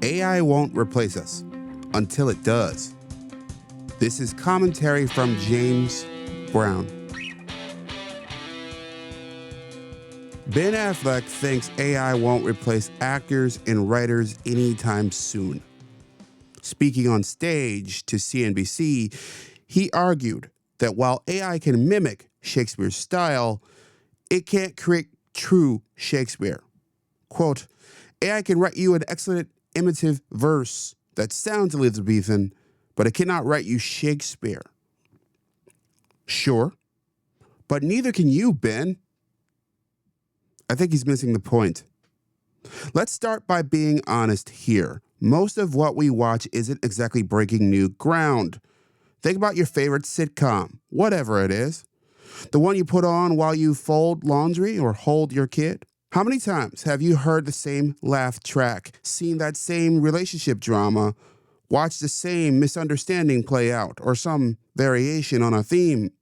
AI won't replace us until it does. This is commentary from James Brown. Ben Affleck thinks AI won't replace actors and writers anytime soon. Speaking on stage to CNBC, he argued that while AI can mimic Shakespeare's style, it can't create true Shakespeare. Quote, AI can write you an excellent imitative verse that sounds Elizabethan, but it cannot write you Shakespeare. Sure, but neither can you, Ben. I think he's missing the point. Let's start by being honest here. Most of what we watch isn't exactly breaking new ground. Think about your favorite sitcom, whatever it is. The one you put on while you fold laundry or hold your kid. How many times have you heard the same laugh track, seen that same relationship drama, watched the same misunderstanding play out, or some variation on a theme?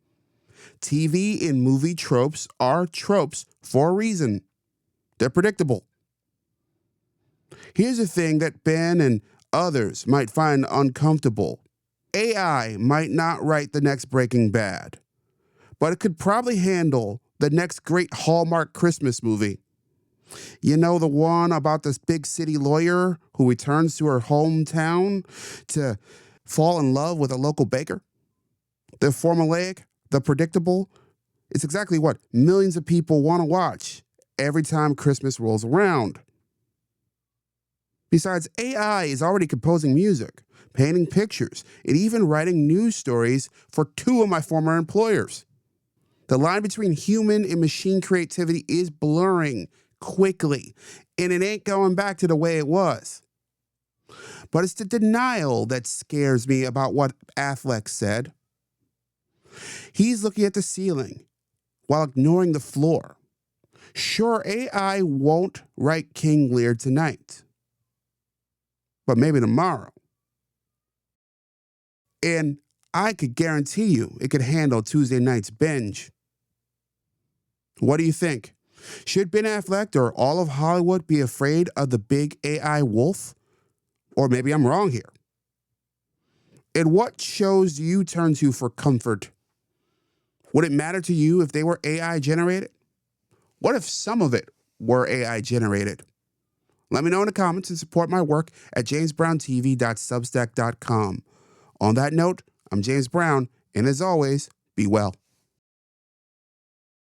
TV and movie tropes are tropes for a reason. They're predictable. Here's the thing that Ben and others might find uncomfortable. AI might not write the next Breaking Bad, but it could probably handle the next great Hallmark Christmas movie. You know, the one about this big city lawyer who returns to her hometown to fall in love with a local baker? The formulaic, the predictable, it's exactly what millions of people want to watch every time Christmas rolls around. Besides, AI is already composing music, painting pictures, and even writing news stories for two of my former employers. The line between human and machine creativity is blurring quickly, and it ain't going back to the way it was. But it's the denial that scares me about what Affleck said. He's looking at the ceiling while ignoring the floor. Sure, AI won't write King Lear tonight, but maybe tomorrow. And I could guarantee you it could handle Tuesday night's binge. What do you think? Should Ben Affleck or all of Hollywood be afraid of the big AI wolf? Or maybe I'm wrong here. And what shows do you turn to for comfort? Would it matter to you if they were AI generated? What if some of it were AI generated? Let me know in the comments and support my work at jamesbrowntv.substack.com. On that note, I'm James Brown, and as always, be well.